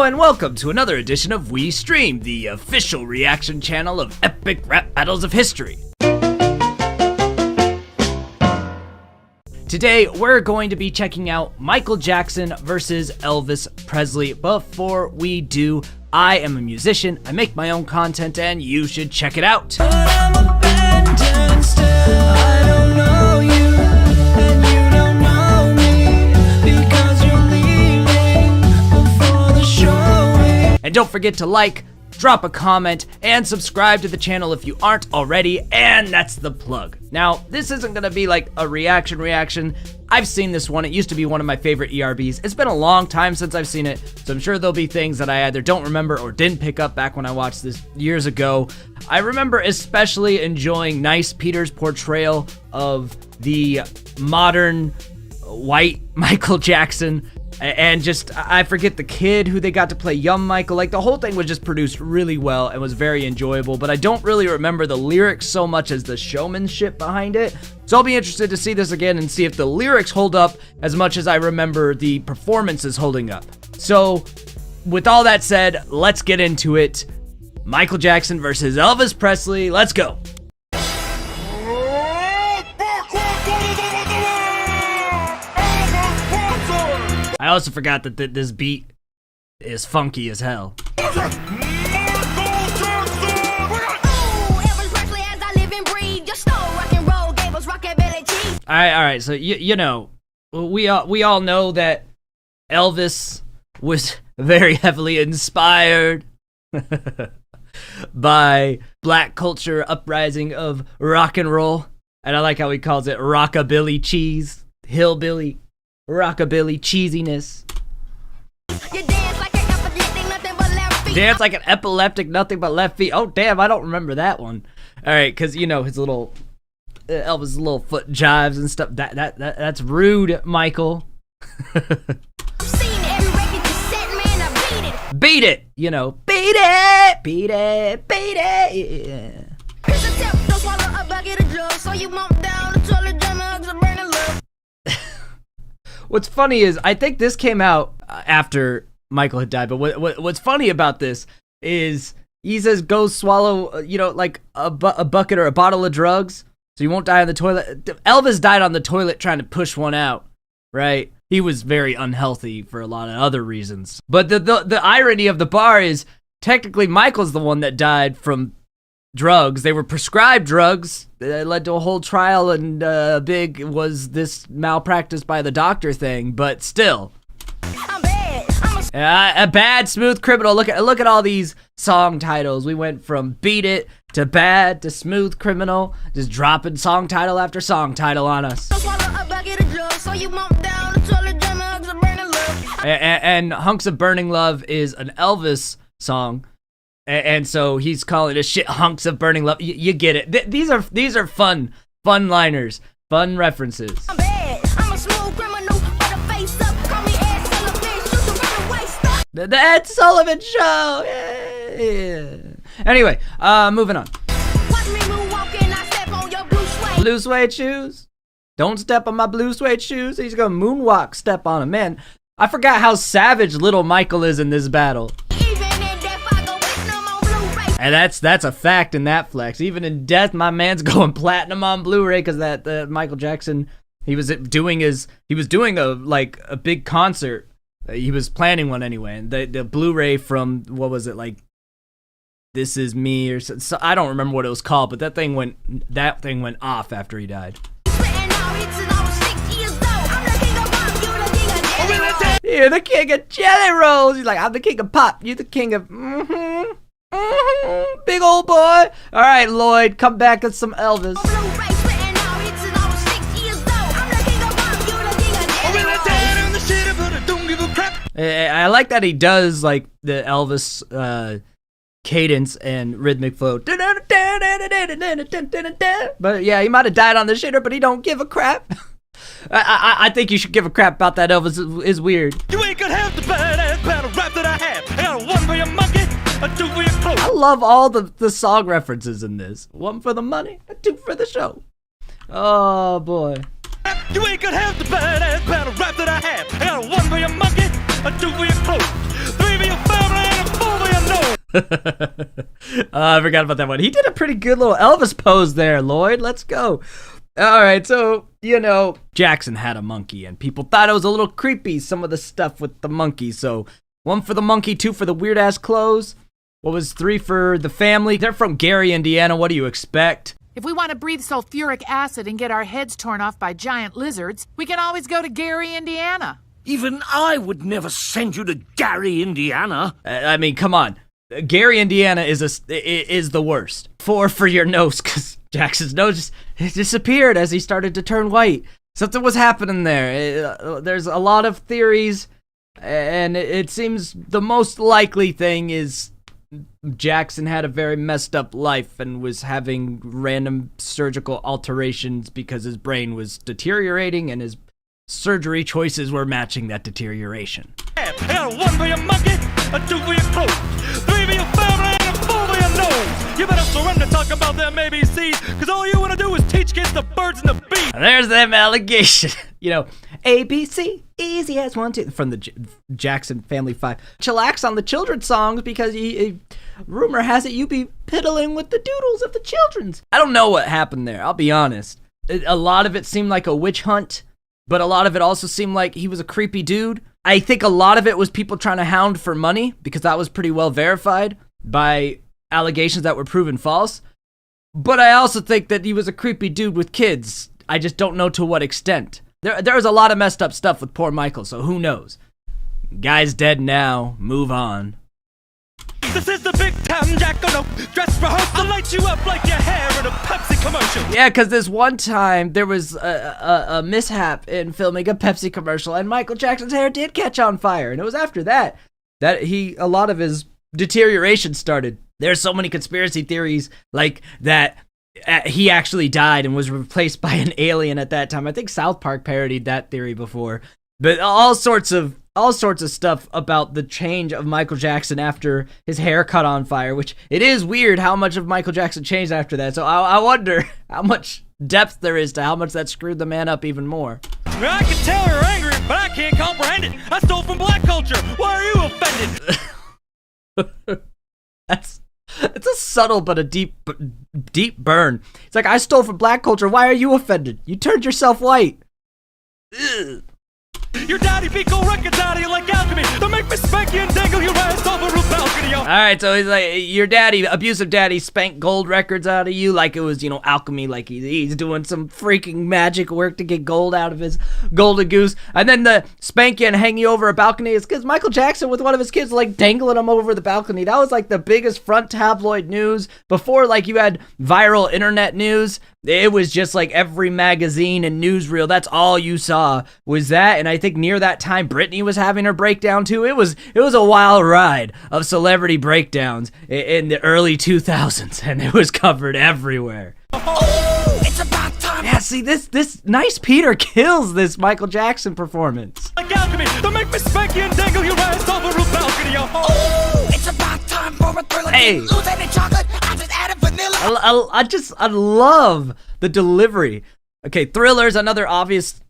and welcome to another edition of We Stream, the official reaction channel of epic rap battles of history. Today, we're going to be checking out Michael Jackson versus Elvis Presley. Before we do, I am a musician, I make my own content, and you should check it out. But I'm abandoned still. I don't know you, and you don't know me, because you're leaving before the showing. And don't forget to like, drop a comment, and subscribe to the channel if you aren't already, and that's the plug. Now, this isn't gonna be like a reaction. I've seen this one. It used to be one of my favorite ERBs. It's been a long time since I've seen it, so I'm sure there'll be things that I either don't remember or didn't pick up back when I watched this years ago. I remember especially enjoying Nice Peter's portrayal of the modern white Michael Jackson. And just, I forget the kid who they got to play young Michael. Like, the whole thing was just produced really well and was very enjoyable, but I don't really remember the lyrics so much as the showmanship behind it. So I'll be interested to see this again and see if the lyrics hold up as much as I remember the performances holding up. So, with all that said, let's get into it. Michael Jackson versus Elvis Presley, let's go. I also forgot that this beat is funky as hell. Alright, so you know, we all know that Elvis was very heavily inspired by black culture uprising of rock and roll. And I like how he calls it rockabilly cheese, hillbilly rockabilly cheesiness. You dance like an epileptic, nothing but left feet. Dance like an epileptic, nothing but left feet. Oh damn, I don't remember that one. All right, because you know his little Elvis' little foot jives and stuff. That's rude, Michael. Beat it, you know, beat it. Yeah. Here's a tip, don't swallow a bucket of drugs, so you won't down the toilet, jam hugs and burn in love. What's funny is, I think this came out after Michael had died, but what's funny about this is he says go swallow, you know, like a bucket or a bottle of drugs so you won't die on the toilet. Elvis died on the toilet trying to push one out, right? He was very unhealthy for a lot of other reasons. But the irony of the bar is technically Michael's the one that died from drugs. They were prescribed drugs that led to a whole trial, and big was this malpractice by the doctor thing, but still. I'm bad. A bad smooth criminal. Look at all these song titles. We went from Beat It to Bad to Smooth Criminal, just dropping song title after song title on us. And Hunks of Burning Love is an Elvis song. And so he's calling it shit hunks of burning love. You get it. These are fun liners, fun references. I'm bad. I'm a smooth criminal, but a face up. Call me Ed Sullivan, shoot the runaway stuff. The Ed Sullivan Show. Yeah. Anyway, moving on. Watch me moonwalking, I step on your blue suede. Blue suede shoes. Don't step on my blue suede shoes. He's gonna moonwalk, step on him. Man, I forgot how savage little Michael is in this battle. And that's a fact in that flex. Even in death, my man's going platinum on Blu-ray because that Michael Jackson, he was doing a big concert. He was planning one anyway, and the Blu-ray from, what was it, like This Is Me or so I don't remember what it was called, but that thing went off after he died. You're the king of jelly rolls. He's like, I'm the king of pop. You're the king of big old boy. All right, Lloyd, come back with some Elvis. I like that he does like the Elvis cadence and rhythmic flow. But yeah, he might have died on the shitter, but he don't give a crap. I think you should give a crap about that. Elvis is weird. You ain't gonna have the badass battle rap that I have. I got one for your monkey, a two for your clothes. I love all the song references in this. One for the money, a two for the show. Oh boy. You ain't gonna have the badass battle rap that I have. I got one for your monkey, a two for your clothes, three for your family. I forgot about that one. He did a pretty good little Elvis pose there, Lloyd. Let's go. All right, so, Jackson had a monkey, and people thought it was a little creepy, some of the stuff with the monkey. So, 1 for the monkey, 2 for the weird-ass clothes. What was 3 for the family? They're from Gary, Indiana. What do you expect? If we want to breathe sulfuric acid and get our heads torn off by giant lizards, we can always go to Gary, Indiana. Even I would never send you to Gary, Indiana. I mean, come on. Gary, Indiana is the worst. 4 for your nose, because Jackson's nose just disappeared as he started to turn white. Something was happening there. There's a lot of theories, and it seems the most likely thing is Jackson had a very messed up life and was having random surgical alterations because his brain was deteriorating and his surgery choices were matching that deterioration. I got 1 for your monkey, a 2 for your clothes, 3 for your family, and a 4 for your nose. You better surrender talking about them ABCs, because all you want to do is teach kids the birds and the bees. And there's them allegations. ABC, easy as 1, 2, from the Jackson Family 5. Chillax on the children's songs because rumor has it you be piddling with the doodles of the children's. I don't know what happened there, I'll be honest. A lot of it seemed like a witch hunt, but a lot of it also seemed like he was a creepy dude. I think a lot of it was people trying to hound for money because that was pretty well verified by allegations that were proven false. But I also think that he was a creepy dude with kids. I just don't know to what extent. There was a lot of messed up stuff with poor Michael, so who knows? Guy's dead now. Move on. This is the big town Jack on a dress rehearsal, light you up like your hair in a Pepsi commercial. Yeah, because this one time there was a mishap in filming a Pepsi commercial, and Michael Jackson's hair did catch on fire, and it was after that a lot of his deterioration started. There's so many conspiracy theories like that he actually died and was replaced by an alien at that time. I think South Park parodied that theory before, but all sorts of stuff about the change of Michael Jackson after his hair caught on fire, which it is weird how much of Michael Jackson changed after that. So I wonder how much depth there is to how much that screwed the man up even more. I can tell you're angry, but I can't comprehend it. I stole from black culture. Why are you offended? It's a subtle but a deep burn. It's like, I stole from black culture. Why are you offended? You turned yourself white. Ugh. Your daddy beat gold records out of you like alchemy. Don't make me spank you and dangle your ass off a roof balcony. Alright, so he's like, your daddy, abusive daddy, spanked gold records out of you like it was, alchemy, like he's doing some freaking magic work to get gold out of his golden goose. And then the spank you and hang you over a balcony is because Michael Jackson with one of his kids, like, dangling him over the balcony. That was, like, the biggest front tabloid news. Before, like, you had viral internet news, it was just like every magazine and newsreel, that's all you saw was that. And I think near that time, Britney was having her breakdown too. It was a wild ride of celebrity breakdowns in the early 2000s, and it was covered everywhere. Oh, it's about time. Yeah, see, this Nice Peter kills this Michael Jackson performance. Like alchemy, don't make me spank you and dangle your ass off a roof balcony. Oh, it's about time for a thriller. Hey. Lose any chocolate, I just added vanilla. I love the delivery. Okay, Thriller's another obvious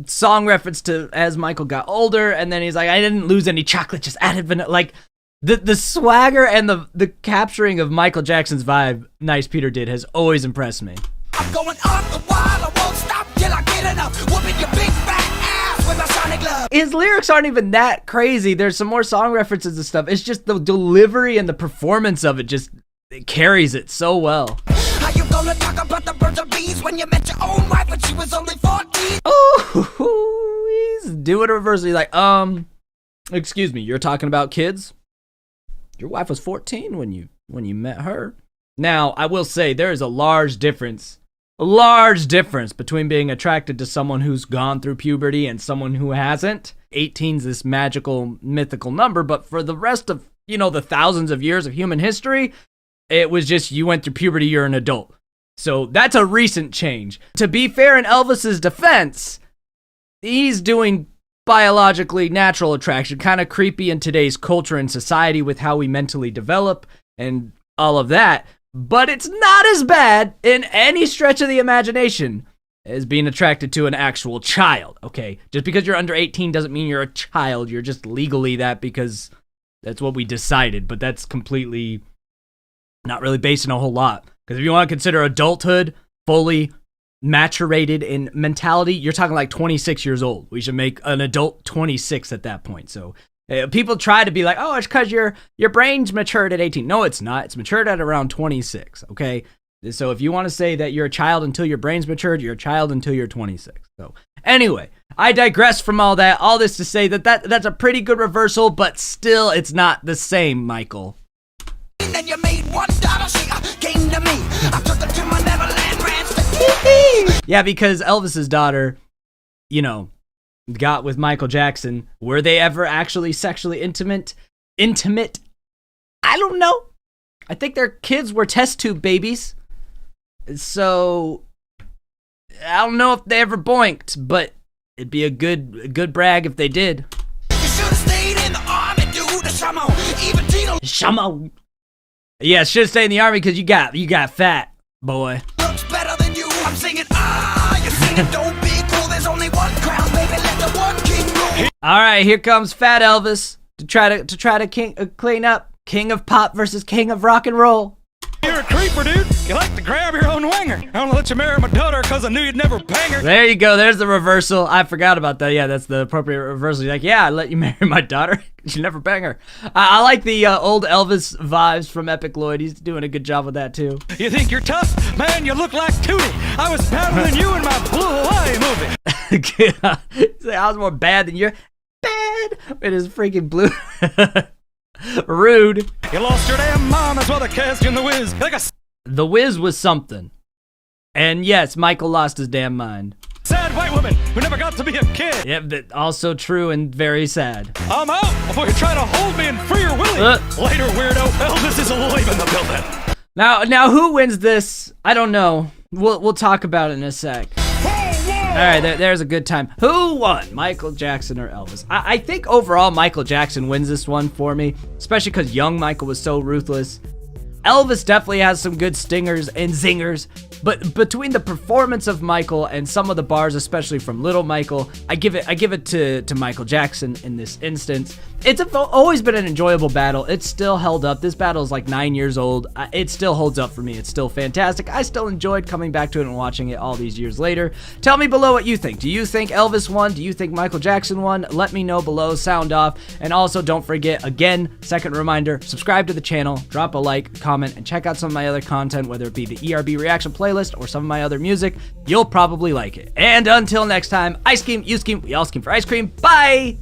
song reference to as Michael got older, and then he's like, I didn't lose any chocolate, just added vanilla. Like, the swagger and the capturing of Michael Jackson's vibe Nice Peter did has always impressed me. I'm going off the wall, I won't stop till I get enough. Whooping your big fat ass with a sonic glove. His lyrics aren't even that crazy. There's some more song references and stuff. It's just the delivery and the performance of it it carries it so well. How you gonna talk about the birds or bees when you met your own wife when she was only 14? Oh, he's doing a reverse. He's like, excuse me, you're talking about kids? Your wife was 14 when you met her. Now, I will say there is a large difference between being attracted to someone who's gone through puberty and someone who hasn't. 18's this magical, mythical number, but for the rest of, the thousands of years of human history, it was just you went through puberty, you're an adult. So that's a recent change. To be fair in Elvis's defense, he's doing biologically natural attraction, kind of creepy in today's culture and society with how we mentally develop and all of that. But it's not as bad in any stretch of the imagination as being attracted to an actual child, okay? Just because you're under 18 doesn't mean you're a child. You're just legally that because That's what we decided, but that's completely not really based on a whole lot. Because if you want to consider adulthood fully maturated in mentality, you're talking like 26 years old. We should make an adult 26 at that point. So people try to be like, oh, it's because your brain's matured at 18. No, it's not. It's matured at around 26, okay? So if you want to say that you're a child until your brain's matured, you're a child until you're 26. So anyway, I digress from all that. All this to say that's a pretty good reversal, but still it's not the same, Michael. Then you made $1, she came to me. I took her to my Neverland ranch. Yeah, because Elvis's daughter, got with Michael Jackson. Were they ever actually sexually intimate? I don't know. I think their kids were test tube babies. So I don't know if they ever boinked, but it'd be a good brag if they did. You should have stayed in the army, dude. Even Tito Shamo. Yeah, should have stayed in the army because you got fat, boy. looks better than you. I'm singing, you're singing, don't be cool. There's only one crown, baby. Let the one king rule. All right, here comes Fat Elvis to try to clean up. King of pop versus king of rock and roll. You're a creeper, dude. You like to grab your own wanger. I don't let you marry my daughter because I knew you'd never bang her. There you go. There's the reversal. I forgot about that. Yeah, that's the appropriate reversal. You're like, yeah, I let you marry my daughter. You never bang her. I like the old Elvis vibes from Epic Lloyd. He's doing a good job with that, too. You think you're tough? Man, you look like Tootie. I was badder than you in my Blue Hawaii movie. I was more bad than you're bad. It is freaking blue. Rude. You lost your damn mom. That's why they cast you in The Wiz. Like a The Wiz was something. And yes, Michael lost his damn mind. sad white woman who never got to be a kid. Yep, that also true and very sad. I'm out before you try to hold me and free your willy. Later, weirdo. Elvis is leaving the building. Now, who wins this? I don't know. We'll talk about it in a sec. All right, there's a good time. Who won, Michael Jackson or Elvis? I think overall Michael Jackson wins this one for me, especially because young Michael was so ruthless. Elvis definitely has some good stingers and zingers, but between the performance of Michael and some of the bars, especially from Little Michael, I give it to Michael Jackson in this instance. It's always been an enjoyable battle. It's still held up. This battle is like 9 years old. It still holds up for me. It's still fantastic. I still enjoyed coming back to it and watching it all these years later. Tell me below what you think. Do you think Elvis won? Do you think Michael Jackson won? Let me know below. Sound off. And also, don't forget, again, second reminder, subscribe to the channel, drop a like, comment, and check out some of my other content, whether it be the ERB reaction playlist or some of my other music. You'll probably like it. And until next time, I scheme, you scheme, we all scheme for ice cream. Bye!